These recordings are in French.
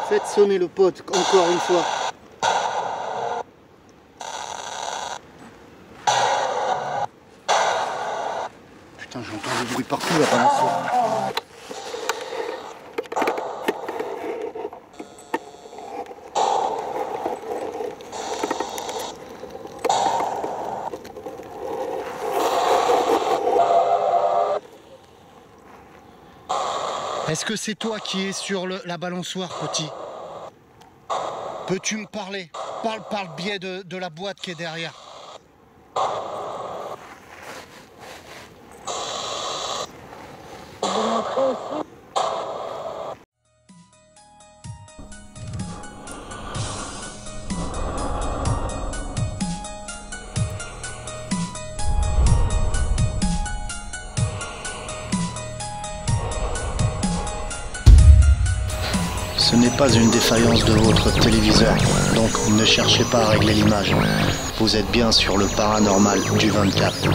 Faites sonner le pote encore une fois. Putain, j'entends du bruit partout là, balançoire. Est-ce que c'est toi qui es sur la balançoire, petit? Peux-tu me parler? Parle par le biais de la boîte qui est derrière. Ce n'est pas une défaillance de votre téléviseur, donc ne cherchez pas à régler l'image. Vous êtes bien sur le paranormal du 24.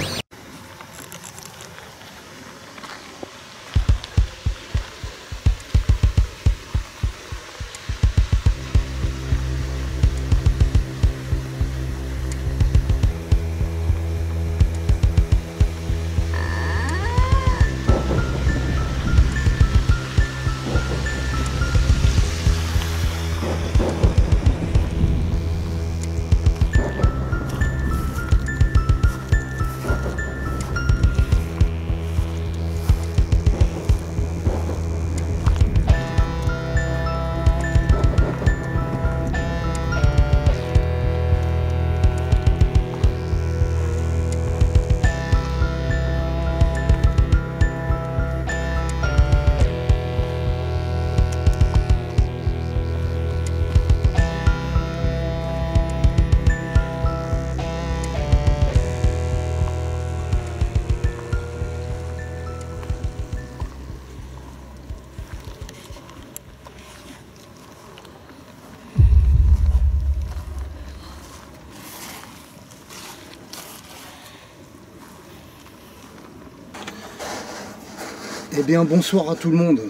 Eh bien, bonsoir à tout le monde.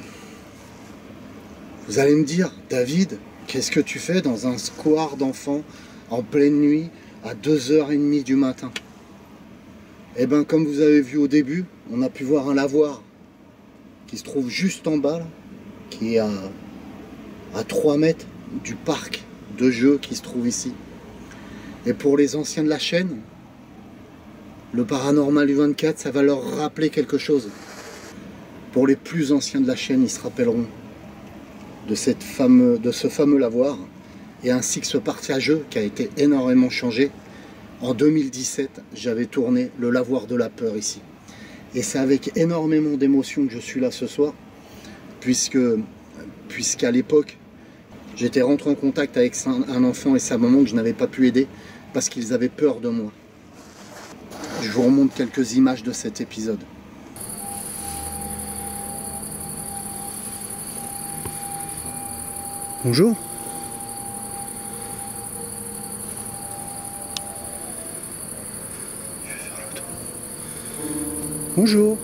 Vous allez me dire, David, qu'est-ce que tu fais dans un square d'enfants en pleine nuit à 2h30 du matin? Eh bien, comme vous avez vu au début, on a pu voir un lavoir qui se trouve juste en bas, là, qui est à 3 mètres du parc de jeux qui se trouve ici. Et pour les anciens de la chaîne, le paranormal du 24, ça va leur rappeler quelque chose. Pour les plus anciens de la chaîne, ils se rappelleront de ce fameux lavoir, et ainsi que ce parc à jeux qui a été énormément changé. En 2017, j'avais tourné le lavoir de la peur ici. Et c'est avec énormément d'émotion que je suis là ce soir, puisqu'à l'époque, j'étais rentré en contact avec un enfant et sa maman que je n'avais pas pu aider parce qu'ils avaient peur de moi. Je vous remonte quelques images de cet épisode. Bonjour. Je vais faire le tour. Bonjour.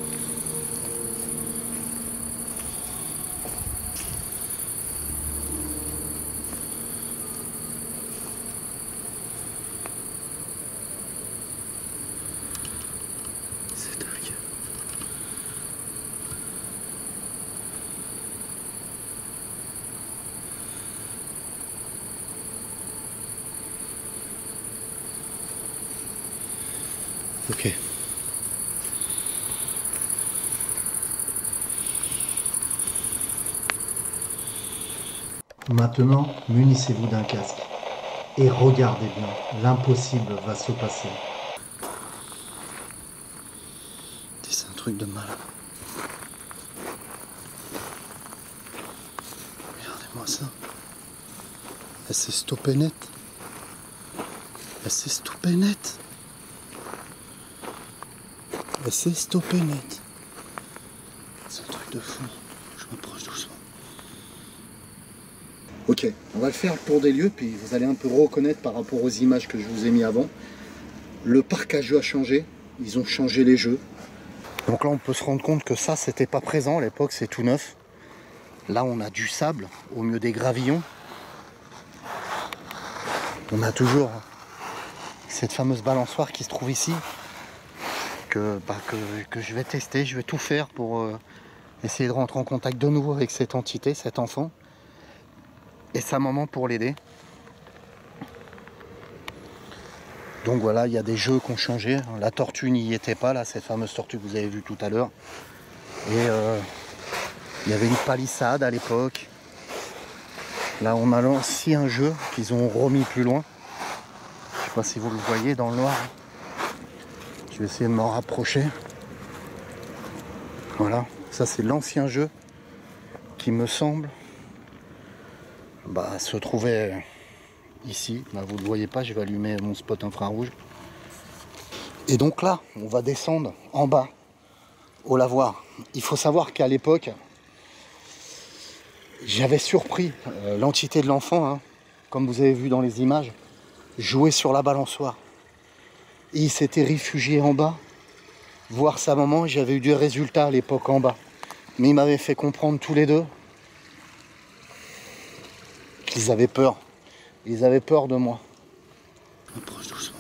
C'est dingue. Ok. Maintenant, munissez-vous d'un casque et regardez bien, l'impossible va se passer. C'est un truc de malade. Regardez-moi ça. Elle s'est stoppée net. Elle s'est stoppée net. Elle s'est stoppée net. C'est un truc de fou. Je m'approche doucement. Ok, on va le faire pour des lieux, puis vous allez un peu reconnaître par rapport aux images que je vous ai mis avant. Le parc à jeux a changé. Ils ont changé les jeux. Donc là, on peut se rendre compte que ça, c'était pas présent à l'époque, c'est tout neuf. Là, on a du sable au milieu des gravillons. On a toujours cette fameuse balançoire qui se trouve ici, que je vais tester. Je vais tout faire pour essayer de rentrer en contact de nouveau avec cette entité, cet enfant, et sa maman pour l'aider. Donc voilà, il y a des jeux qui ont changé. La tortue n'y était pas, là, cette fameuse tortue que vous avez vue tout à l'heure. Et il y avait une palissade à l'époque. Là, on a lancé un jeu qu'ils ont remis plus loin. Je ne sais pas si vous le voyez dans le noir. Je vais essayer de m'en rapprocher. Voilà, ça c'est l'ancien jeu qui me semble se trouvait ici. Là, vous ne le voyez pas, je vais allumer mon spot infrarouge. Et donc là, on va descendre en bas au lavoir. Il faut savoir qu'à l'époque, j'avais surpris l'entité de l'enfant, hein, comme vous avez vu dans les images, jouer sur la balançoire. Et il s'était réfugié en bas, voir sa maman. J'avais eu des résultats à l'époque en bas. Mais il m'avait fait comprendre tous les deux qu'ils avaient peur. Ils avaient peur de moi. Je m'approche doucement.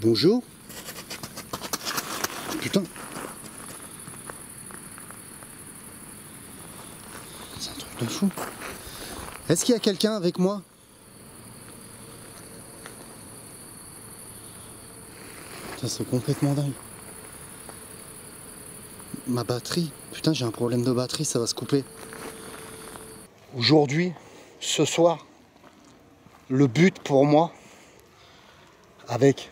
Bonjour. Putain. C'est un truc de fou. Est-ce qu'il y a quelqu'un avec moi? Ça, c'est complètement dingue. Ma batterie. Putain, j'ai un problème de batterie, ça va se couper. Aujourd'hui, ce soir, le but pour moi, avec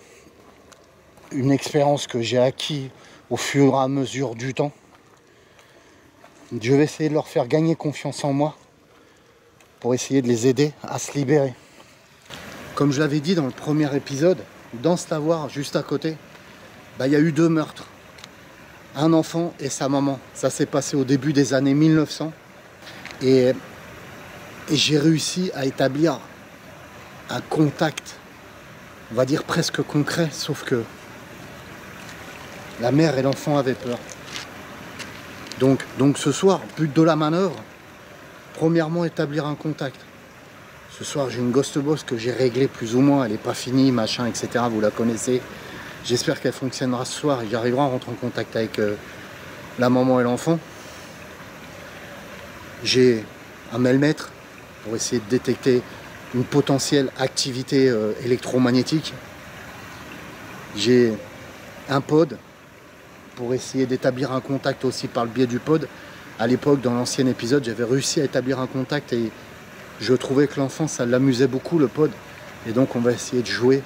une expérience que j'ai acquise au fur et à mesure du temps, je vais essayer de leur faire gagner confiance en moi pour essayer de les aider à se libérer. Comme je l'avais dit dans le premier épisode, dans ce lavoir juste à côté, il y a eu 2 meurtres. Un enfant et sa maman. Ça s'est passé au début des années 1900. Et j'ai réussi à établir un contact, on va dire presque concret, sauf que la mère et l'enfant avaient peur. Donc ce soir, but de la manœuvre, premièrement établir un contact. Ce soir j'ai une ghost box que j'ai réglée plus ou moins, elle n'est pas finie, machin, etc. Vous la connaissez. J'espère qu'elle fonctionnera ce soir et j'arriverai à rentrer en contact avec la maman et l'enfant. J'ai un mailmètre pour essayer de détecter une potentielle activité électromagnétique. J'ai un pod pour essayer d'établir un contact aussi par le biais du pod. À l'époque, dans l'ancien épisode, j'avais réussi à établir un contact et je trouvais que l'enfant, ça l'amusait beaucoup, le pod. Et donc, on va essayer de jouer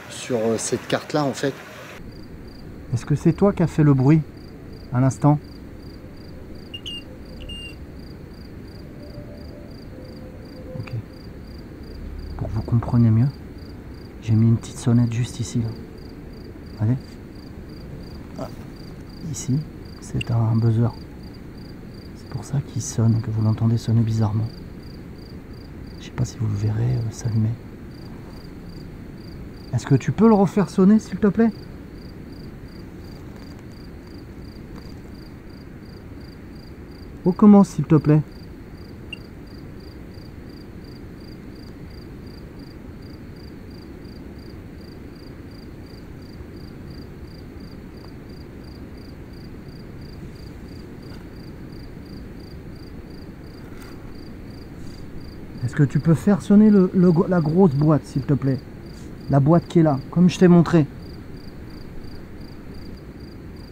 sur cette carte-là, en fait. Est-ce que c'est toi qui as fait le bruit à l'instant? Ok. Pour que vous compreniez mieux, j'ai mis une petite sonnette juste ici. Là. Allez. Ah. Ici, c'est un buzzer. C'est pour ça qu'il sonne, que vous l'entendez sonner bizarrement. Je sais pas si vous le verrez s'allumer. Est-ce que tu peux le refaire sonner, s'il te plaît? Recommence, s'il te plaît. Est-ce que tu peux faire sonner la grosse boîte, s'il te plaît? La boîte qui est là, comme je t'ai montré.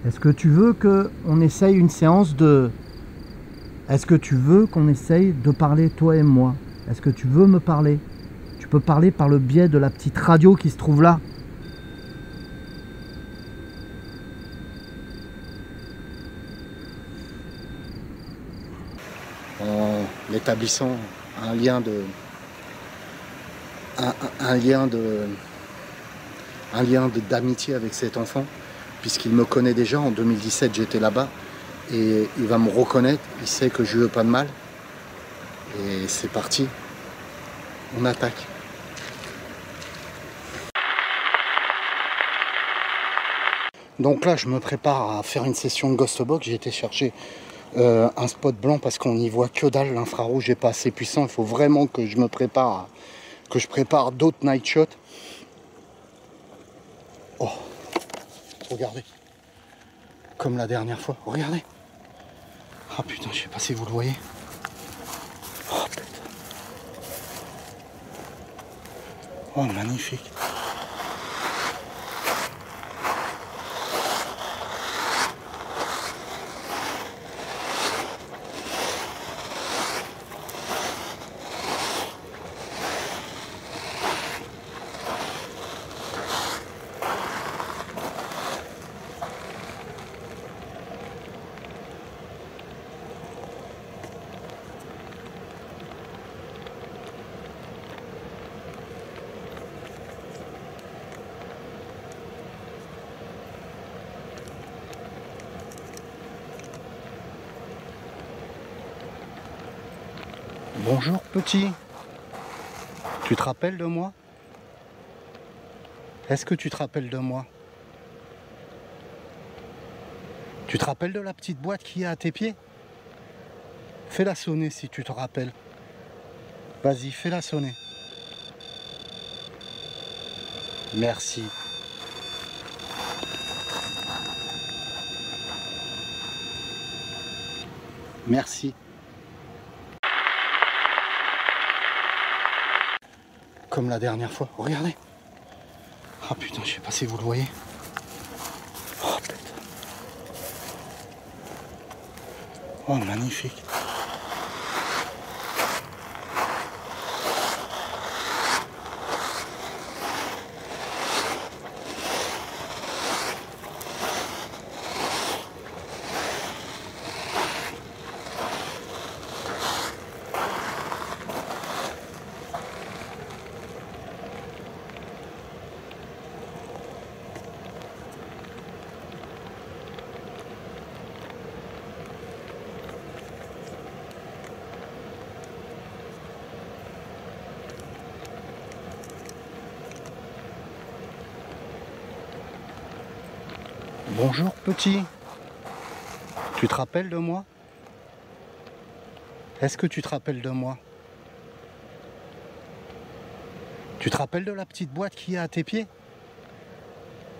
Est-ce que tu veux qu'on essaye une séance de... Est-ce que tu veux qu'on essaye de parler, toi et moi? Est-ce que tu veux me parler? Tu peux parler par le biais de la petite radio qui se trouve là. En établissant un lien d'amitié avec cet enfant, puisqu'il me connaît déjà. En 2017, j'étais là-bas et il va me reconnaître. Il sait que je veux pas de mal. Et c'est parti. On attaque. Donc là, je me prépare à faire une session de Ghost Box. J'ai été chercher un spot blanc parce qu'on n'y voit que dalle. L'infrarouge n'est pas assez puissant. Il faut vraiment que je me prépare, que je prépare d'autres night shots. Oh, regardez. Comme la dernière fois. Regardez. Ah putain, je sais pas si vous le voyez. Oh putain. Oh, magnifique. Bonjour petit. Tu te rappelles de moi? Est-ce que tu te rappelles de moi? Tu te rappelles de la petite boîte qui est à tes pieds? Fais-la sonner si tu te rappelles. Vas-y, fais-la sonner. Merci. Merci. Comme la dernière fois. Regardez. Ah putain, je sais pas si vous le voyez. Oh putain. Oh, magnifique. Bonjour petit. Tu te rappelles de moi? Est-ce que tu te rappelles de moi? Tu te rappelles de la petite boîte qui est à tes pieds?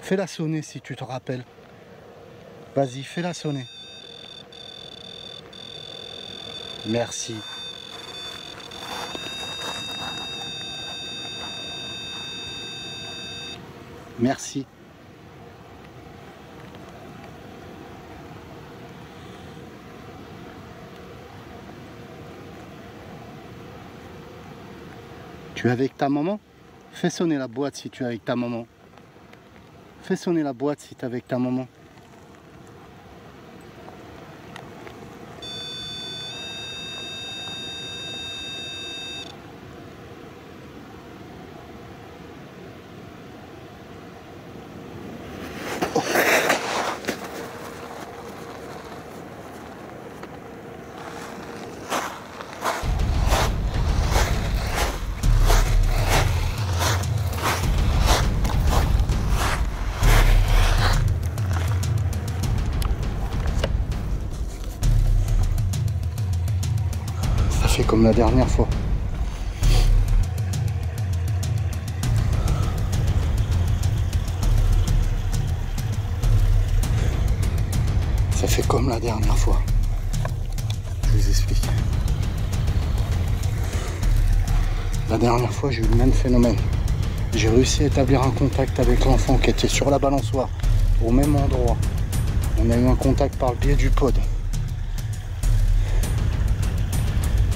Fais-la sonner si tu te rappelles. Vas-y, fais-la sonner. Merci. Merci. Tu es avec ta maman? Fais sonner la boîte si tu es avec ta maman. Fais sonner la boîte si tu es avec ta maman. Ça fait comme la dernière fois. Ça fait comme la dernière fois. Je vous explique. La dernière fois, j'ai eu le même phénomène. J'ai réussi à établir un contact avec l'enfant qui était sur la balançoire, au même endroit. On a eu un contact par le biais du pod.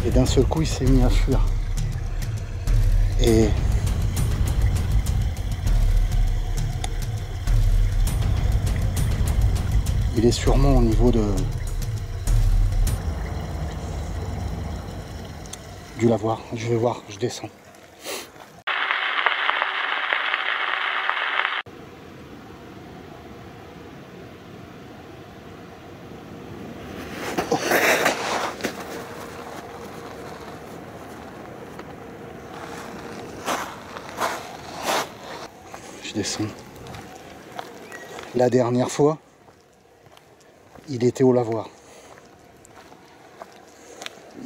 Et d'un seul coup, il s'est mis à fuir. Et il est sûrement au niveau du lavoir. Je vais voir, je descends. Je descends. La dernière fois, il était au lavoir.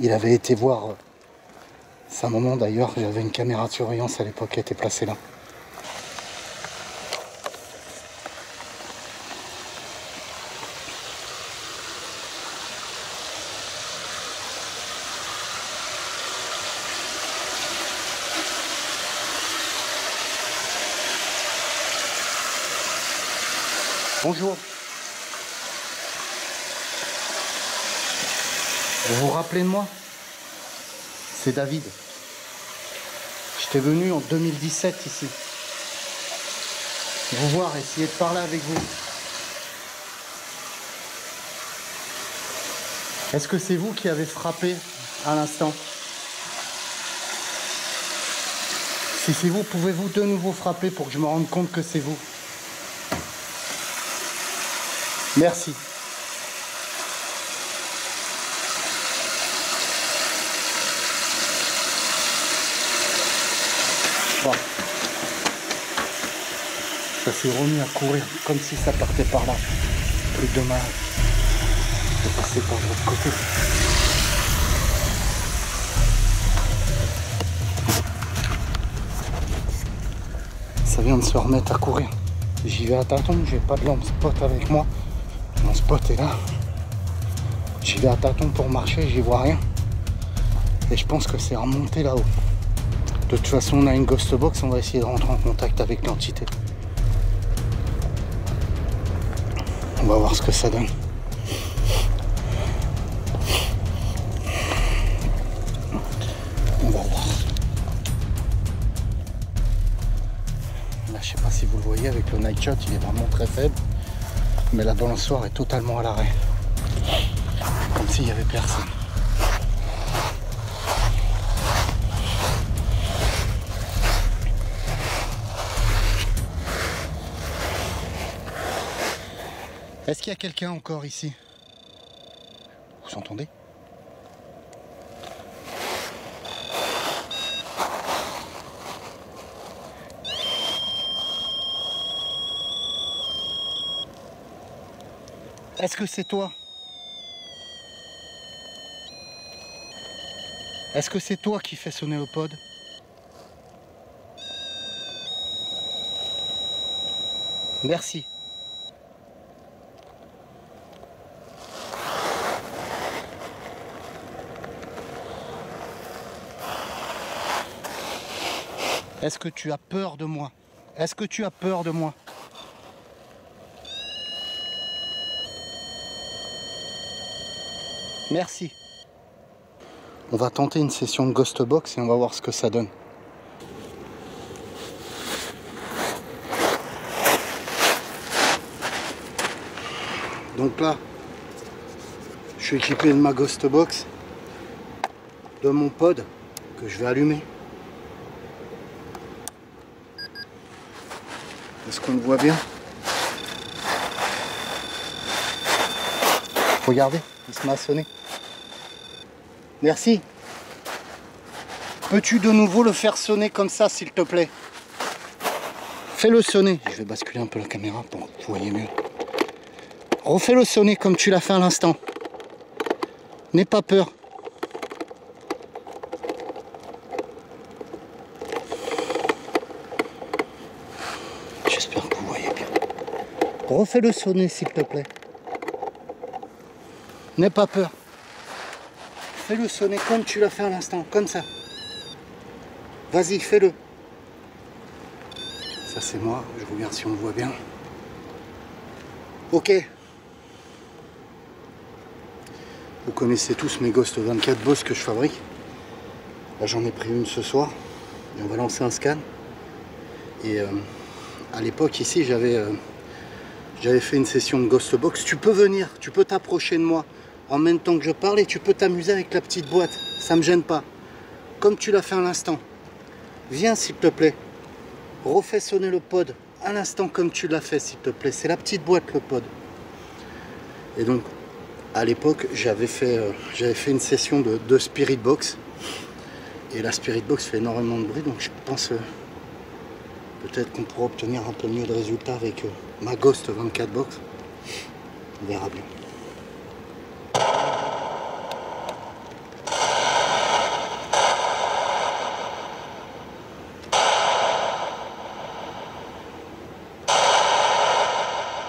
Il avait été voir sa maman d'ailleurs. J'avais une caméra de surveillance à l'époque qui était placée là. Bonjour. Vous vous rappelez de moi? C'est David. J'étais venu en 2017 ici. Vous voir, essayer de parler avec vous. Est-ce que c'est vous qui avez frappé à l'instant? Si c'est vous, pouvez-vous de nouveau frapper pour que je me rende compte que c'est vous? Merci. Bon. Ça s'est remis à courir comme si ça partait par là. Plus demain, je vais passer par l'autre côté. Ça vient de se remettre à courir. J'y vais à tâtons, j'ai pas de lampe spot avec moi. Mon spot est là. J'y vais à tâtons pour marcher, j'y vois rien. Et je pense que c'est remonté là-haut. De toute façon, on a une ghost box, on va essayer de rentrer en contact avec l'entité. On va voir ce que ça donne. On va voir. Là, je sais pas si vous le voyez, avec le night shot, il est vraiment très faible. Mais la balançoire est totalement à l'arrêt. Comme s'il n'y avait personne. Est-ce qu'il y a quelqu'un encore ici? Vous entendez? Est-ce que c'est toi? Est-ce que c'est toi qui fais sonner le pod? Merci. Est-ce que tu as peur de moi? Est-ce que tu as peur de moi? Merci. On va tenter une session de Ghost Box et on va voir ce que ça donne. Donc là, je suis équipé de ma Ghost Box, de mon pod que je vais allumer. Est-ce qu'on le voit bien? Regardez, il se met à sonner. Merci. Peux-tu de nouveau le faire sonner comme ça, s'il te plaît? Fais-le sonner. Je vais basculer un peu la caméra pour que vous voyez mieux. Refais-le sonner comme tu l'as fait à l'instant. N'aie pas peur. J'espère que vous voyez bien. Refais-le sonner, s'il te plaît. N'aie pas peur. Fais-le sonner comme tu l'as fait à l'instant, comme ça. Vas-y, fais-le. Ça, c'est moi. Je regarde si on le voit bien. Ok. Vous connaissez tous mes Ghost 24 Boss que je fabrique. Là, j'en ai pris une ce soir. Et on va lancer un scan. Et à l'époque, ici, j'avais fait une session de Ghost Box. Tu peux venir, tu peux t'approcher de moi en même temps que je parle et tu peux t'amuser avec la petite boîte. Ça me gêne pas. Comme tu l'as fait à l'instant. Viens, s'il te plaît. Refais sonner le pod à l'instant comme tu l'as fait, s'il te plaît. C'est la petite boîte, le pod. Et donc, à l'époque, j'avais fait une session de Spirit Box. Et la Spirit Box fait énormément de bruit, donc je pense peut-être qu'on pourra obtenir un peu mieux de résultats avec ma Ghost 24 Box. On verra bien.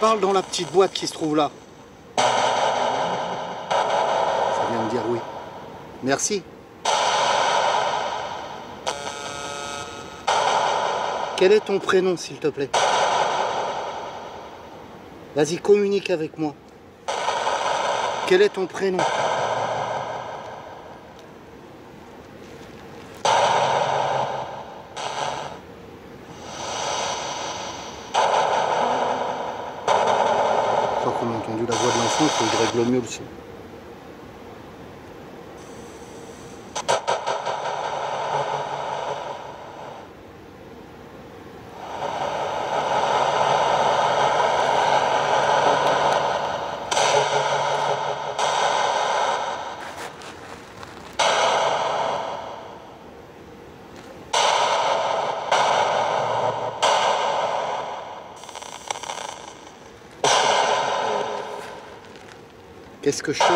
Parle dans la petite boîte qui se trouve là. Ça vient de dire oui. Merci. Quel est ton prénom, s'il te plaît? Vas-y, communique avec moi. Quel est ton prénom? Je crois qu'on a entendu la voix de l'enfant, il faut que je règle mieux aussi. Qu'est-ce que je fais?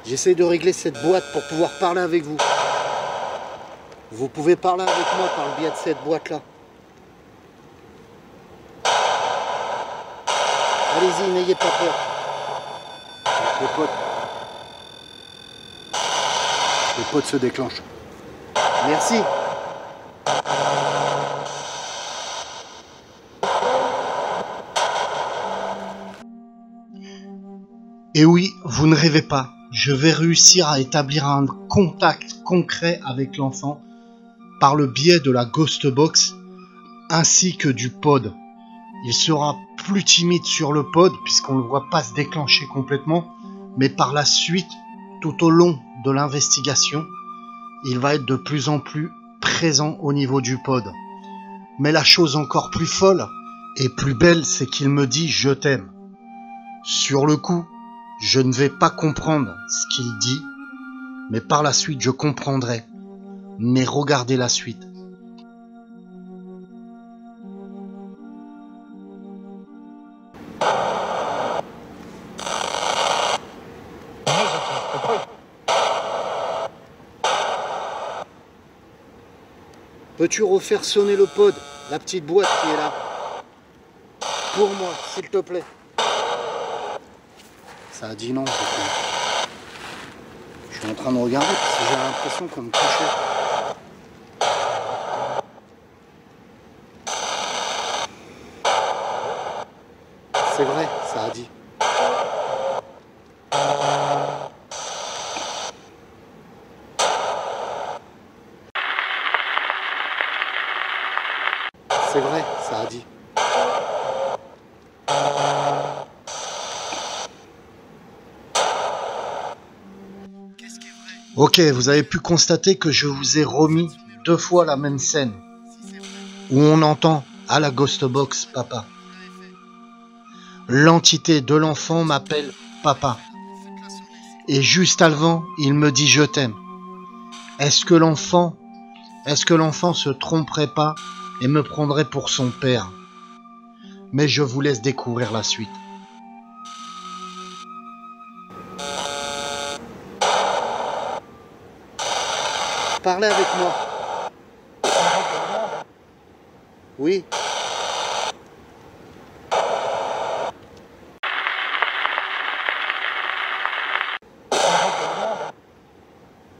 J'essaie de régler cette boîte pour pouvoir parler avec vous. Vous pouvez parler avec moi par le biais de cette boîte-là. Allez-y, n'ayez pas peur. Les potes se déclenchent. Merci. Et oui, vous ne rêvez pas, je vais réussir à établir un contact concret avec l'enfant par le biais de la Ghost Box ainsi que du pod. Il sera plus timide sur le pod puisqu'on ne le voit pas se déclencher complètement, mais par la suite, tout au long de l'investigation, il va être de plus en plus présent au niveau du pod. Mais la chose encore plus folle et plus belle, c'est qu'il me dit « je t'aime ». Sur le coup, je ne vais pas comprendre ce qu'il dit, mais par la suite je comprendrai. Mais regardez la suite. Peux-tu refaire sonner le pod, la petite boîte qui est là? Pour moi, s'il te plaît. Ça a dit non. Je suis en train de regarder parce que j'ai l'impression qu'on me touchait. C'est vrai, ça a dit. C'est vrai, ça a dit. Ok, vous avez pu constater que je vous ai remis 2 fois la même scène où on entend à la Ghost Box papa. L'entité de l'enfant m'appelle papa. Et juste avant, il me dit je t'aime. Est-ce que l'enfant se tromperait pas et me prendrait pour son père? Mais je vous laisse découvrir la suite. Parlez avec moi. Oui.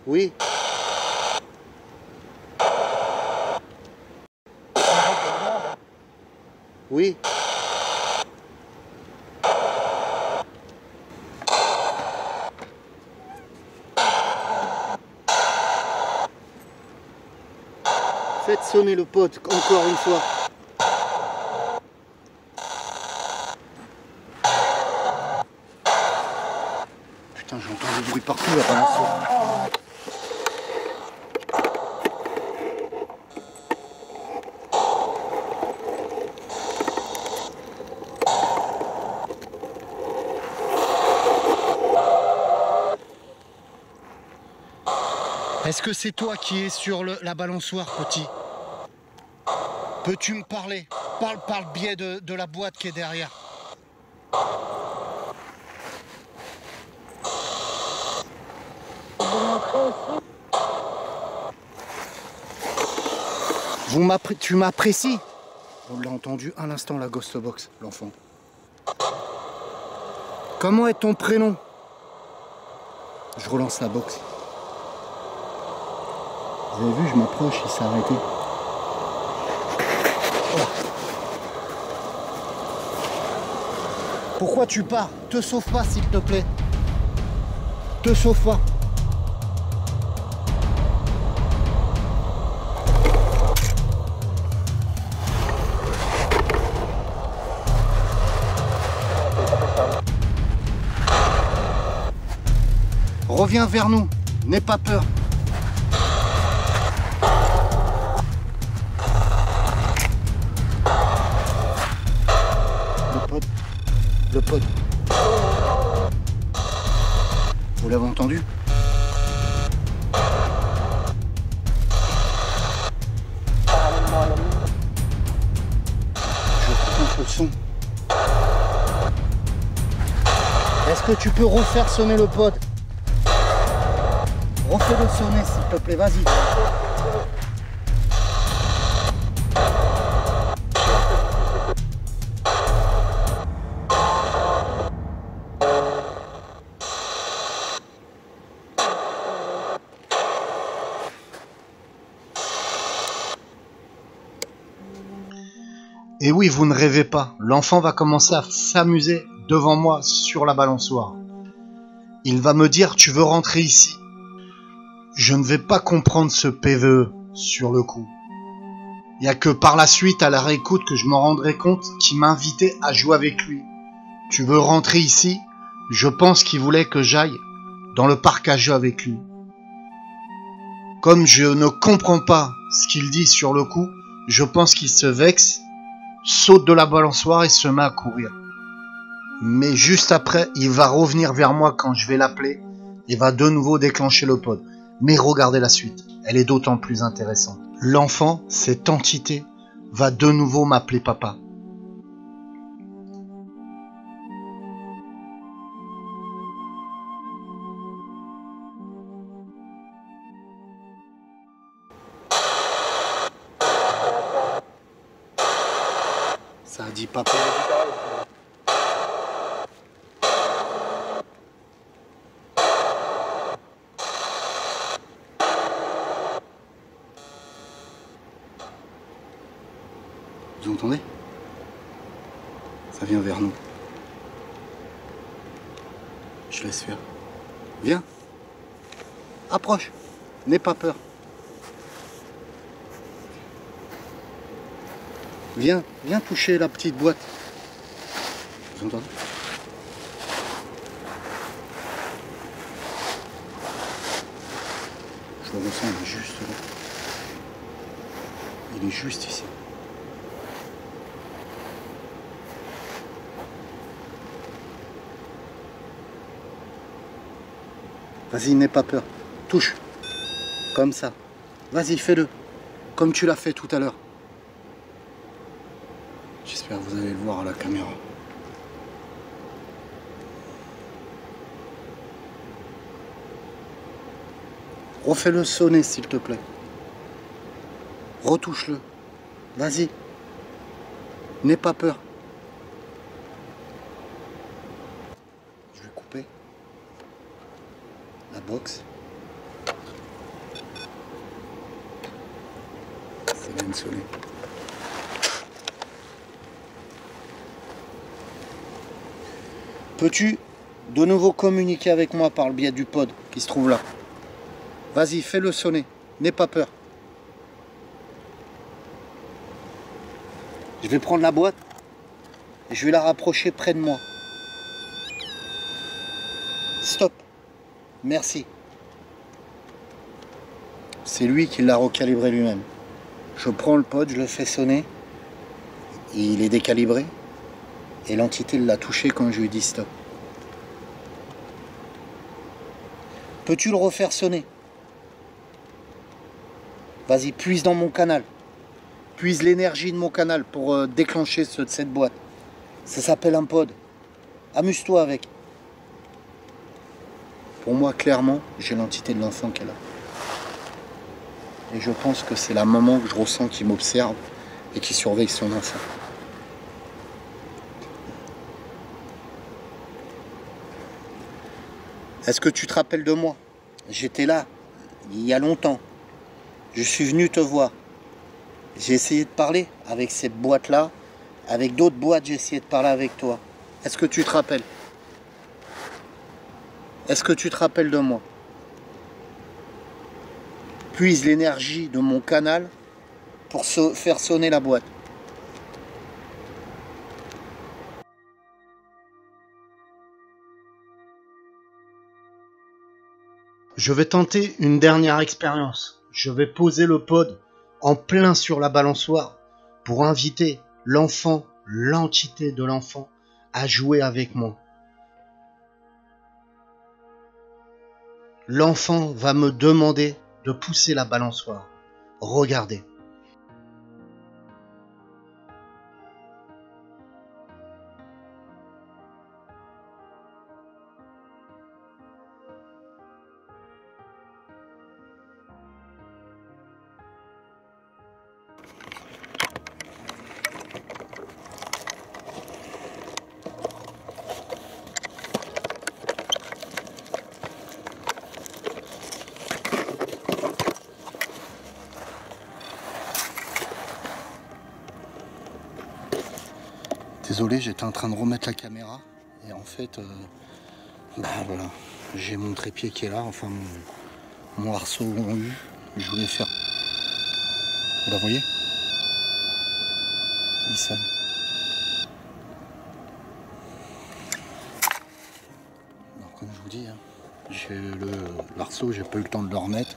Oui. Oui. Faites sonner le pod encore une fois. Putain, j'entends du bruit partout là, pendant ça. Est-ce que c'est toi qui es sur la balançoire, petit? Peux-tu me parler? Parle par le biais de la boîte qui est derrière. Tu m'apprécies? On l'a entendu à l'instant, la Ghost Box, l'enfant. Comment est ton prénom? Je relance la boxe. Vous avez vu, je m'approche, il s'est arrêté. Oh. Pourquoi tu pars? Te sauve pas, s'il te plaît. Te sauve pas. Reviens vers nous, n'aie pas peur. Le pod. Vous l'avez entendu? Je coupe le son. Est-ce que tu peux refaire sonner le pod? Refais-le sonner s'il te plaît, vas-y. Et oui, vous ne rêvez pas, l'enfant va commencer à s'amuser devant moi sur la balançoire. Il va me dire, tu veux rentrer ici? Je ne vais pas comprendre ce PVE sur le coup. Il n'y a que par la suite, à la réécoute, que je me rendrai compte qu'il m'invitait à jouer avec lui. Tu veux rentrer ici? Je pense qu'il voulait que j'aille dans le parc à jeux avec lui. Comme je ne comprends pas ce qu'il dit sur le coup, je pense qu'il se vexe, saute de la balançoire et se met à courir. Mais juste après, il va revenir vers moi quand je vais l'appeler et va de nouveau déclencher le pod. Mais regardez la suite, elle est d'autant plus intéressante. L'enfant, cette entité, va de nouveau m'appeler papa. Ça a dit papa. Vous entendez? Ça vient vers nous. Je laisse faire. Viens. Approche. N'aie pas peur. Viens toucher la petite boîte. Vous entendez? Je le ressens, il est juste là. Il est juste ici. Vas-y, n'aie pas peur. Touche. Comme ça. Vas-y, fais-le. Comme tu l'as fait tout à l'heure. J'espère que vous allez le voir à la caméra. Refais-le sonner, s'il te plaît. Retouche-le. Vas-y. N'aie pas peur. Je vais couper la box. Ça vient de sonner. Peux-tu de nouveau communiquer avec moi par le biais du pod qui se trouve là? Vas-y, fais-le sonner. N'aie pas peur. Je vais prendre la boîte et je vais la rapprocher près de moi. Stop. Merci. C'est lui qui l'a recalibré lui-même. Je prends le pod, je le fais sonner. Il est décalibré. Et l'entité l'a touché quand je lui ai dit stop. Peux-tu le refaire sonner? Vas-y, puise dans mon canal. Puise l'énergie de mon canal pour déclencher cette boîte. Ça s'appelle un pod. Amuse-toi avec. Pour moi, clairement, j'ai l'entité de l'enfant qui est là. Et je pense que c'est la maman que je ressens qui m'observe et qui surveille son enfant. Est-ce que tu te rappelles de moi? J'étais là, il y a longtemps. Je suis venu te voir. J'ai essayé de parler avec cette boîte-là. Avec d'autres boîtes, j'ai essayé de parler avec toi. Est-ce que tu te rappelles? Est-ce que tu te rappelles de moi? Puise l'énergie de mon canal pour faire sonner la boîte. Je vais tenter une dernière expérience. Je vais poser le pod en plein sur la balançoire pour inviter l'enfant, l'entité de l'enfant, à jouer avec moi. L'enfant va me demander de pousser la balançoire. Regardez. Désolé, j'étais en train de remettre la caméra et en fait, voilà, j'ai mon trépied qui est là, enfin mon arceau en U. Je voulais faire. Vous voyez? Il sonne. Alors, comme je vous dis, hein, j'ai l'arceau, j'ai pas eu le temps de le remettre.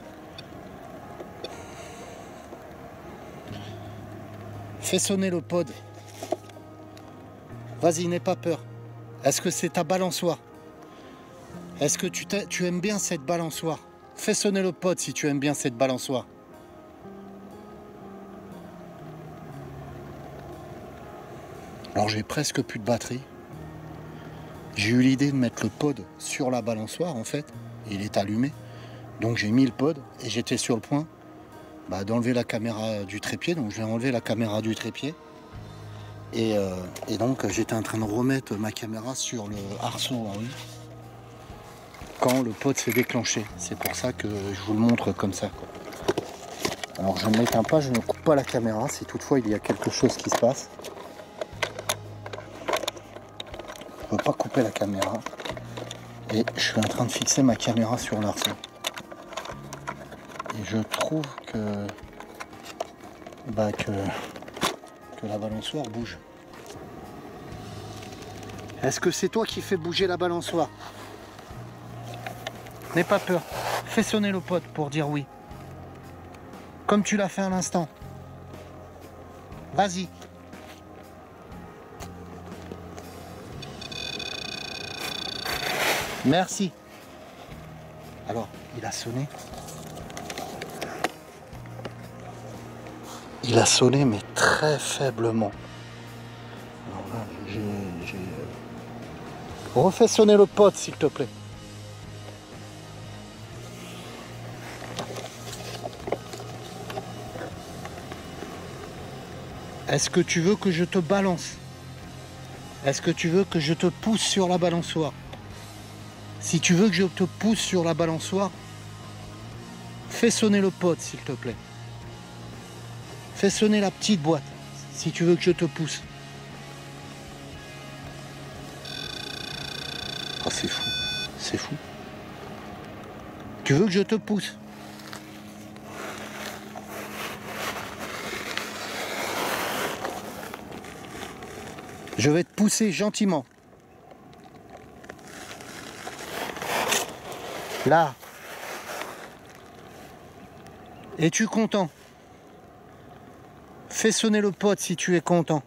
Fais sonner le pod. Vas-y, n'aie pas peur. Est-ce que c'est ta balançoire? Est-ce que tu aimes bien cette balançoire? Fais sonner le pod si tu aimes bien cette balançoire. Alors j'ai presque plus de batterie. J'ai eu l'idée de mettre le pod sur la balançoire en fait. Il est allumé. Donc j'ai mis le pod et j'étais sur le point d'enlever la caméra du trépied. Donc je vais enlever la caméra du trépied. Et donc j'étais en train de remettre ma caméra sur le arceau en U quand le pod s'est déclenché. C'est pour ça que je vous le montre comme ça, quoi. Alors je ne l'éteins pas, je ne coupe pas la caméra si toutefois il y a quelque chose qui se passe. Je ne peux pas couper la caméra. Et je suis en train de fixer ma caméra sur l'arceau. Et je trouve que la balançoire bouge. Est-ce que c'est toi qui fais bouger la balançoire? N'aie pas peur. Fais sonner le pod pour dire oui. Comme tu l'as fait à l'instant. Vas-y. Merci. Alors, il a sonné. Il a sonné, mais très faiblement. Alors là, refais sonner le pod, s'il te plaît. Est-ce que tu veux que je te balance? Est-ce que tu veux que je te pousse sur la balançoire? Si tu veux que je te pousse sur la balançoire, fais sonner le pod, s'il te plaît. Fais sonner la petite boîte, si tu veux que je te pousse. Oh, c'est fou, c'est fou. Tu veux que je te pousse? Je vais te pousser gentiment. Là. Es-tu content? Fais sonner le pod si tu es content.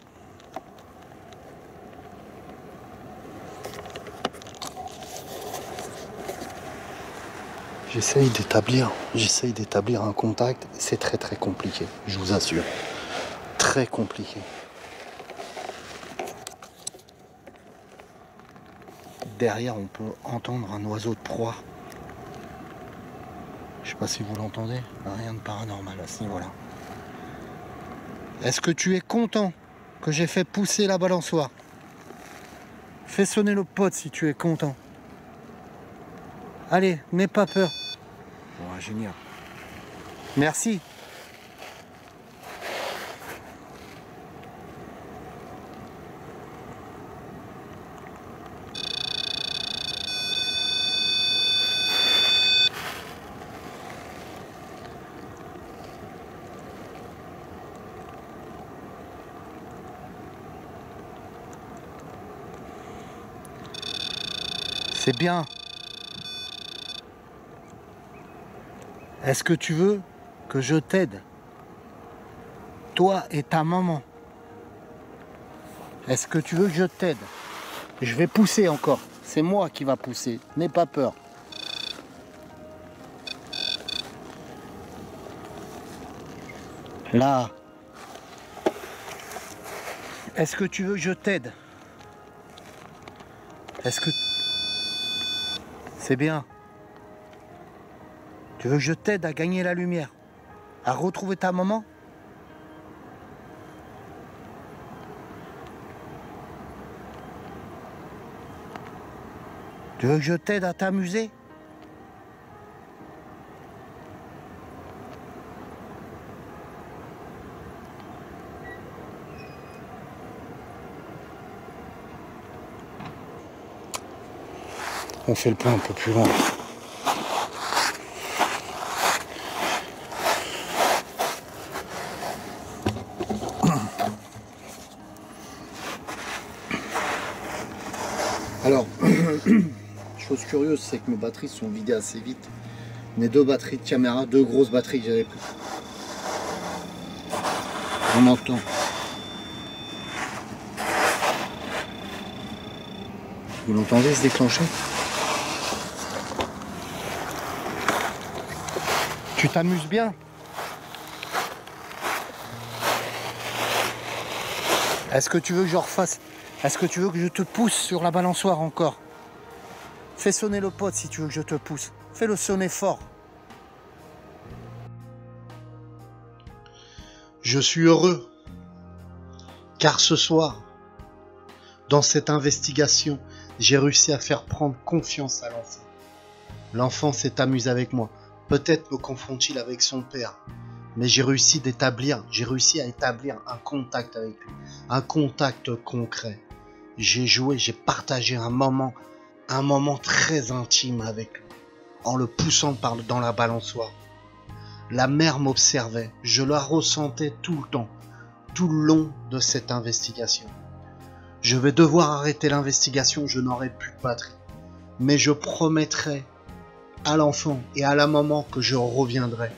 J'essaye d'établir un contact. C'est très très compliqué, je vous assure. Très compliqué. Derrière, on peut entendre un oiseau de proie. Je sais pas si vous l'entendez. Rien de paranormal à ce niveau-là. Est-ce que tu es content que j'ai fait pousser la balançoire? Fais sonner le pod si tu es content. Allez, n'aie pas peur. Oh, génial. Merci. C'est bien. Est-ce que tu veux que je t'aide? Toi et ta maman. Est-ce que tu veux que je t'aide? Je vais pousser encore. C'est moi qui va pousser. N'aie pas peur. Là. Est-ce que tu veux que je t'aide? Est-ce que... C'est bien. Tu veux que je t'aide à gagner la lumière? À retrouver ta maman? Tu veux que je t'aide à t'amuser? On fait le point un peu plus loin. Alors, chose curieuse, c'est que mes batteries sont vidées assez vite. Mes 2 batteries de caméra, 2 grosses batteries que j'avais prises. On entend. Vous l'entendez se déclencher? Tu t'amuses bien? Est-ce que tu veux que je refasse? Est-ce que tu veux que je te pousse sur la balançoire encore? Fais sonner le pod si tu veux que je te pousse. Fais-le sonner fort. Je suis heureux, car ce soir, dans cette investigation, j'ai réussi à faire prendre confiance à l'enfant. L'enfant s'est amusé avec moi. Peut-être me confond-il avec son père, mais j'ai réussi à établir un contact avec lui, un contact concret. J'ai joué, j'ai partagé un moment très intime avec lui, en le poussant dans la balançoire. La mère m'observait, je la ressentais tout le temps, tout le long de cette investigation. Je vais devoir arrêter l'investigation, je n'aurai plus de batterie, mais je promettrai à l'enfant et à la maman que je reviendrai.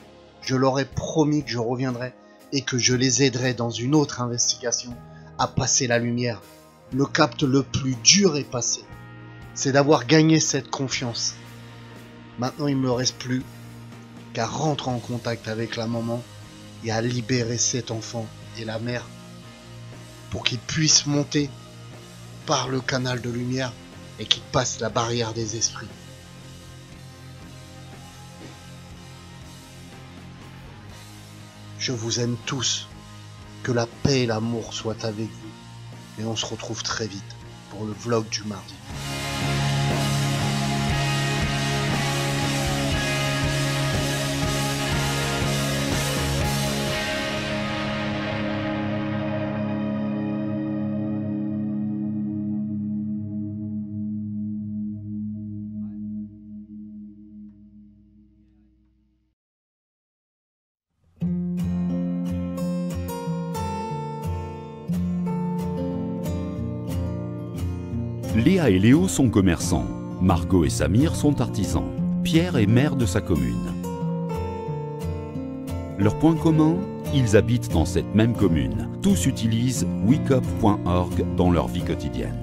Je leur ai promis que je reviendrai et que je les aiderai dans une autre investigation à passer la lumière. Le cap le plus dur est passé. C'est d'avoir gagné cette confiance. Maintenant, il ne me reste plus qu'à rentrer en contact avec la maman et à libérer cet enfant et la mère pour qu'ils puissent monter par le canal de lumière et qu'ils passent la barrière des esprits. Je vous aime tous. Que la paix et l'amour soient avec vous. Et on se retrouve très vite pour le vlog du mardi. Léa et Léo sont commerçants. Margot et Samir sont artisans. Pierre est maire de sa commune. Leur point commun, ils habitent dans cette même commune. Tous utilisent wecop.org dans leur vie quotidienne.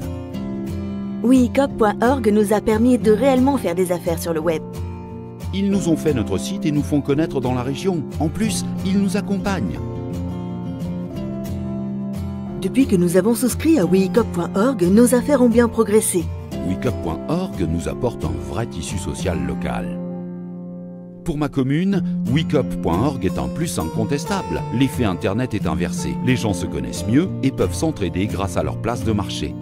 wecop.org nous a permis de réellement faire des affaires sur le web. Ils nous ont fait notre site et nous font connaître dans la région. En plus, ils nous accompagnent. Depuis que nous avons souscrit à wecop.org, nos affaires ont bien progressé. wecop.org nous apporte un vrai tissu social local. Pour ma commune, wecop.org est un plus incontestable. L'effet Internet est inversé. Les gens se connaissent mieux et peuvent s'entraider grâce à leur place de marché.